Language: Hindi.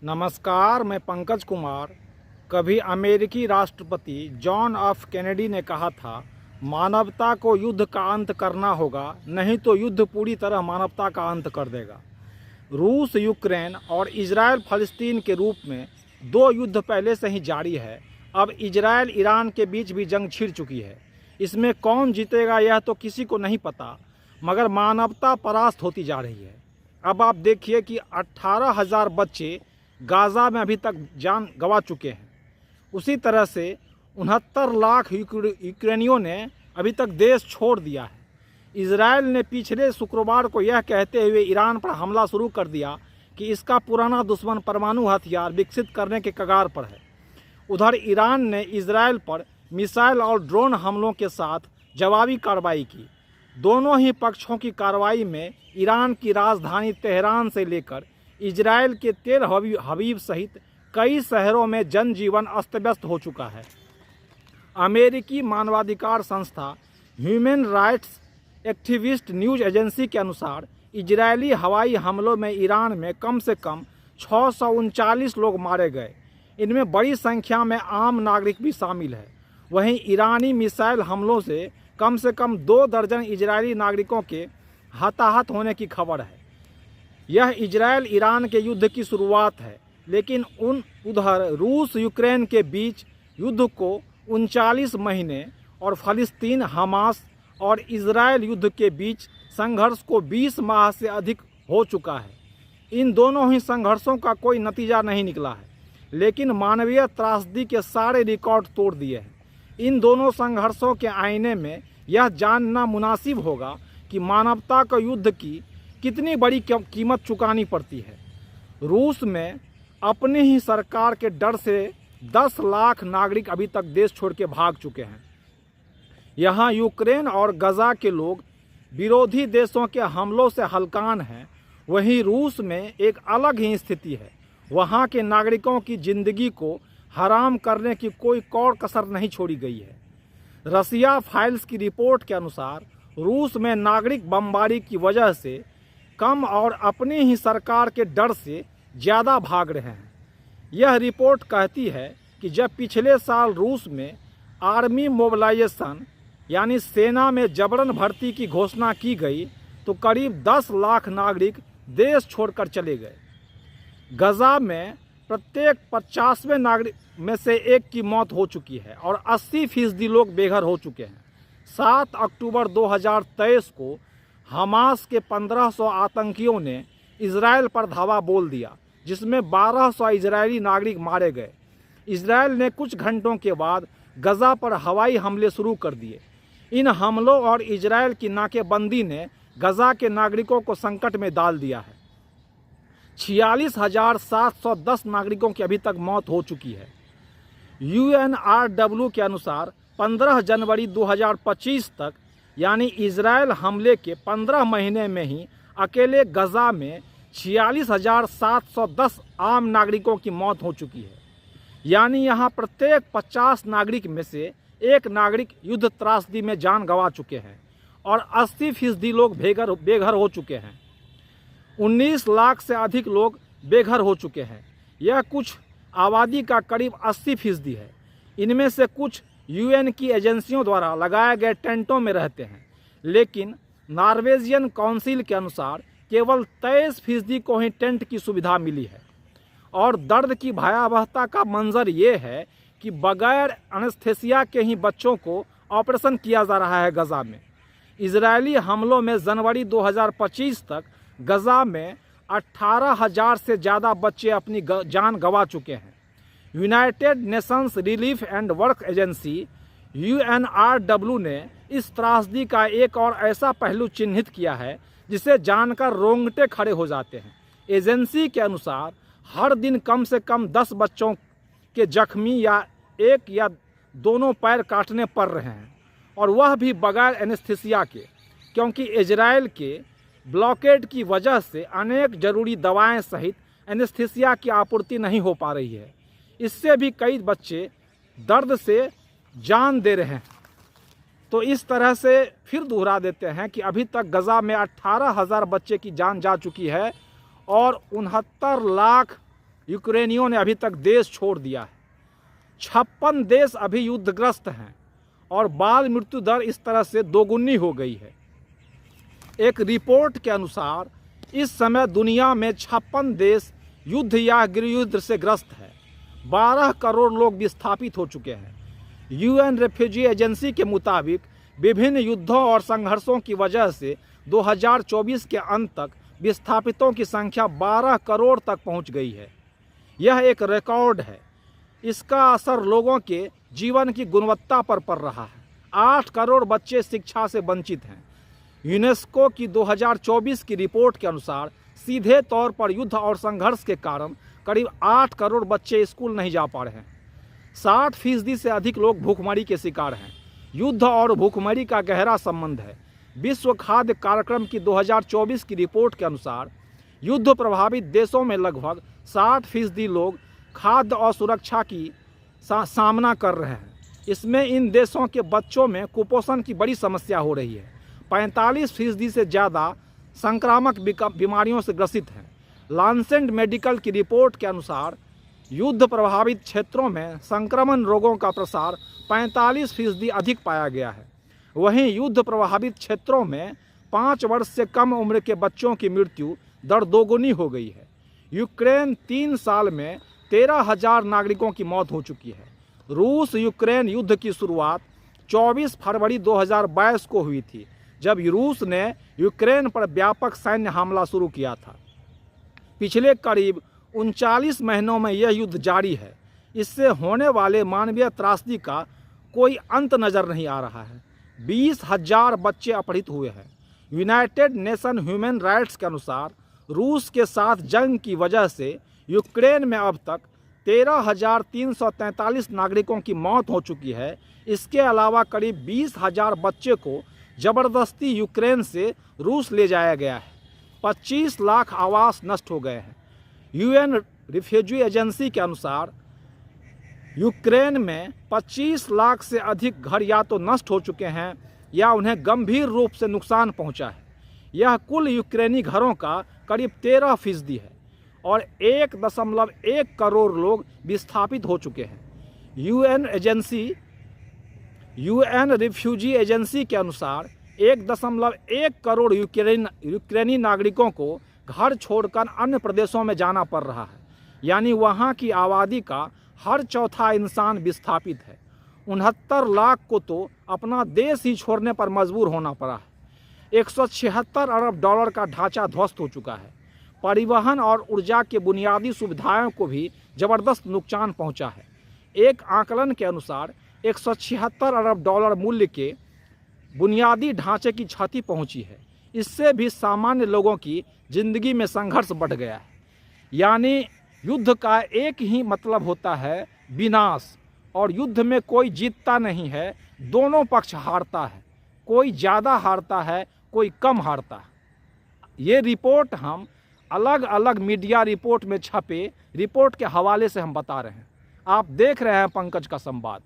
नमस्कार, मैं पंकज कुमार। कभी अमेरिकी राष्ट्रपति जॉन एफ कैनेडी ने कहा था, मानवता को युद्ध का अंत करना होगा, नहीं तो युद्ध पूरी तरह मानवता का अंत कर देगा। रूस यूक्रेन और इजराइल फ़लस्तीन के रूप में दो युद्ध पहले से ही जारी है। अब इजराइल ईरान के बीच भी जंग छिड़ चुकी है। इसमें कौन जीतेगा यह तो किसी को नहीं पता, मगर मानवता परास्त होती जा रही है। अब आप देखिए कि 18,000 बच्चे गाज़ा में अभी तक जान गंवा चुके हैं। उसी तरह से 69 लाख यूक्रेनियों ने अभी तक देश छोड़ दिया है। इजराइल ने पिछले शुक्रवार को यह कहते हुए ईरान पर हमला शुरू कर दिया कि इसका पुराना दुश्मन परमाणु हथियार विकसित करने के कगार पर है। उधर ईरान ने इजराइल पर मिसाइल और ड्रोन हमलों के साथ जवाबी कार्रवाई की। दोनों ही पक्षों की कार्रवाई में ईरान की राजधानी तेहरान से लेकर इजराइल के तेल अवीव सहित कई शहरों में जनजीवन अस्त व्यस्त हो चुका है। अमेरिकी मानवाधिकार संस्था human rights activist news agency के अनुसार इजरायली हवाई हमलों में ईरान में कम से कम 639 लोग मारे गए। इनमें बड़ी संख्या में आम नागरिक भी शामिल है। वहीं ईरानी मिसाइल हमलों से कम 2 दर्जन इजरायली नागरिकों के हताहत होने की खबर है। यह इजराइल ईरान के युद्ध की शुरुआत है, लेकिन उधर रूस यूक्रेन के बीच युद्ध को 39 महीने और फ़लस्तीन हमास और इजराइल युद्ध के बीच संघर्ष को 20 माह से अधिक हो चुका है। इन दोनों ही संघर्षों का कोई नतीजा नहीं निकला है, लेकिन मानवीय त्रासदी के सारे रिकॉर्ड तोड़ दिए हैं। इन दोनों संघर्षों के आईने में यह जानना मुनासिब होगा कि मानवता को युद्ध की कितनी बड़ी कीमत चुकानी पड़ती है। रूस में अपनी ही सरकार के डर से 10 लाख नागरिक अभी तक देश छोड़ के भाग चुके हैं। यहाँ यूक्रेन और गजा के लोग विरोधी देशों के हमलों से हलकान हैं। वहीं रूस में एक अलग ही स्थिति है। वहाँ के नागरिकों की जिंदगी को हराम करने की कोई कौर कसर नहीं छोड़ी गई है। रसिया फाइल्स की रिपोर्ट के अनुसार रूस में नागरिक बमबारी की वजह से कम और अपनी ही सरकार के डर से ज़्यादा भाग रहे हैं। यह रिपोर्ट कहती है कि जब पिछले साल रूस में आर्मी मोबिलाइजेशन यानी सेना में जबरन भर्ती की घोषणा की गई तो करीब 10 लाख नागरिक देश छोड़कर चले गए। गजा में प्रत्येक 50वें नागरिक में से एक की मौत हो चुकी है और 80% लोग बेघर हो चुके हैं। 7 अक्टूबर 2023 को हमास के 1500 आतंकियों ने इजराइल पर धावा बोल दिया, जिसमें 1200 इजरायली नागरिक मारे गए। इजराइल ने कुछ घंटों के बाद गजा पर हवाई हमले शुरू कर दिए। इन हमलों और इजराइल की नाकेबंदी ने गजा के नागरिकों को संकट में डाल दिया है। 46,710 नागरिकों की अभी तक मौत हो चुकी है। UNRW के अनुसार 15 जनवरी 2025 तक यानी इजराइल हमले के 15 महीने में ही अकेले गजा में 46,710 आम नागरिकों की मौत हो चुकी है। यानी यहाँ प्रत्येक 50 नागरिक में से एक नागरिक युद्ध त्रासदी में जान गंवा चुके हैं और 80% लोग बेघर हो चुके हैं। 19 लाख से अधिक लोग बेघर हो चुके हैं। यह कुछ आबादी का करीब 80% है। इनमें से कुछ UN की एजेंसियों द्वारा लगाए गए टेंटों में रहते हैं, लेकिन नॉर्वेजियन काउंसिल के अनुसार केवल 23% को ही टेंट की सुविधा मिली है। और दर्द की भयावहता का मंजर ये है कि बगैर एनेस्थेसिया के ही बच्चों को ऑपरेशन किया जा रहा है गजा में। इजरायली हमलों में जनवरी 2025 तक गजा में 18,000 से ज़्यादा बच्चे अपनी जान गंवा चुके हैं। United Nations relief and work agency UNRW ने इस त्रासदी का एक और ऐसा पहलू चिन्हित किया है जिसे जानकर रोंगटे खड़े हो जाते हैं। एजेंसी के अनुसार हर दिन कम से कम 10 बच्चों के जख्मी या एक या दोनों पैर काटने पड़ रहे हैं, और वह भी बगैर एनेस्थीसिया के, क्योंकि इजराइल के ब्लॉकेड की वजह से अनेक जरूरी दवाएं सहित एनेस्थीसिया की आपूर्ति नहीं हो पा रही है। इससे भी कई बच्चे दर्द से जान दे रहे हैं। तो इस तरह से फिर दोहरा देते हैं कि अभी तक गजा में 18,000 बच्चे की जान जा चुकी है और 69 लाख यूक्रेनियों ने अभी तक देश छोड़ दिया है। 56 देश अभी युद्धग्रस्त हैं और बाल मृत्यु दर इस तरह से दोगुनी हो गई है। एक रिपोर्ट के अनुसार इस समय दुनिया में 56 देश युद्ध या गृहयुद्ध से ग्रस्त है। 12 करोड़ लोग विस्थापित हो चुके हैं। यूएन रेफ्यूजी एजेंसी के मुताबिक विभिन्न युद्धों और संघर्षों की वजह से 2024 के अंत तक विस्थापितों की संख्या 12 करोड़ तक पहुंच गई है। यह एक रिकॉर्ड है। इसका असर लोगों के जीवन की गुणवत्ता पर पड़ रहा है। 8 करोड़ बच्चे शिक्षा से वंचित हैं। यूनेस्को की 2024 की रिपोर्ट के अनुसार सीधे तौर पर युद्ध और संघर्ष के कारण करीब 8 करोड़ बच्चे स्कूल नहीं जा पा रहे हैं। 60% से अधिक लोग भूखमरी के शिकार हैं। युद्ध और भूखमरी का गहरा संबंध है। विश्व खाद्य कार्यक्रम की 2024 की रिपोर्ट के अनुसार युद्ध प्रभावित देशों में लगभग 60% लोग खाद्य असुरक्षा की सामना कर रहे हैं। इसमें इन देशों के बच्चों में कुपोषण की बड़ी समस्या हो रही है। 45% से ज़्यादा संक्रामक बीमारियों से ग्रसित हैं। लांसेट मेडिकल की रिपोर्ट के अनुसार युद्ध प्रभावित क्षेत्रों में संक्रमण रोगों का प्रसार 45% अधिक पाया गया है। वहीं युद्ध प्रभावित क्षेत्रों में 5 वर्ष से कम उम्र के बच्चों की मृत्यु दर दोगुनी हो गई है। यूक्रेन 3 साल में 13,000 नागरिकों की मौत हो चुकी है। रूस यूक्रेन युद्ध की शुरुआत 24 फरवरी 2022 को हुई थी, जब रूस ने यूक्रेन पर व्यापक सैन्य हमला शुरू किया था। पिछले करीब 39 महीनों में यह युद्ध जारी है। इससे होने वाले मानवीय त्रासदी का कोई अंत नज़र नहीं आ रहा है। 20,000 बच्चे अपहृत हुए हैं। यूनाइटेड नेशन ह्यूमन राइट्स के अनुसार रूस के साथ जंग की वजह से यूक्रेन में अब तक 13,343 नागरिकों की मौत हो चुकी है। इसके अलावा करीब 20,000 बच्चे को ज़बरदस्ती यूक्रेन से रूस ले जाया गया है। 25 लाख आवास नष्ट हो गए हैं। यूएन रिफ्यूजी एजेंसी के अनुसार यूक्रेन में 25 लाख से अधिक घर या तो नष्ट हो चुके हैं या उन्हें गंभीर रूप से नुकसान पहुंचा है। यह कुल यूक्रेनी घरों का करीब 13% है और 1.1 करोड़ लोग विस्थापित हो चुके हैं। यूएन रिफ्यूजी एजेंसी के अनुसार 1.1 करोड़ यूक्रेनी नागरिकों को घर छोड़कर अन्य प्रदेशों में जाना पड़ रहा है। यानी वहाँ की आबादी का हर चौथा इंसान विस्थापित है। 69 लाख को तो अपना देश ही छोड़ने पर मजबूर होना पड़ा है। 176 अरब डॉलर का ढांचा ध्वस्त हो चुका है। परिवहन और ऊर्जा के बुनियादी सुविधाओं को भी ज़बरदस्त नुकसान पहुंचा है। एक आकलन के अनुसार 176 अरब डॉलर मूल्य के बुनियादी ढांचे की क्षति पहुंची है। इससे भी सामान्य लोगों की ज़िंदगी में संघर्ष बढ़ गया है। यानी युद्ध का एक ही मतलब होता है विनाश, और युद्ध में कोई जीतता नहीं है, दोनों पक्ष हारता है। कोई ज़्यादा हारता है, कोई कम हारता है। ये रिपोर्ट हम अलग अलग मीडिया रिपोर्ट में छपे रिपोर्ट के हवाले से हम बता रहे हैं। आप देख रहे हैं पंकज का संवाद।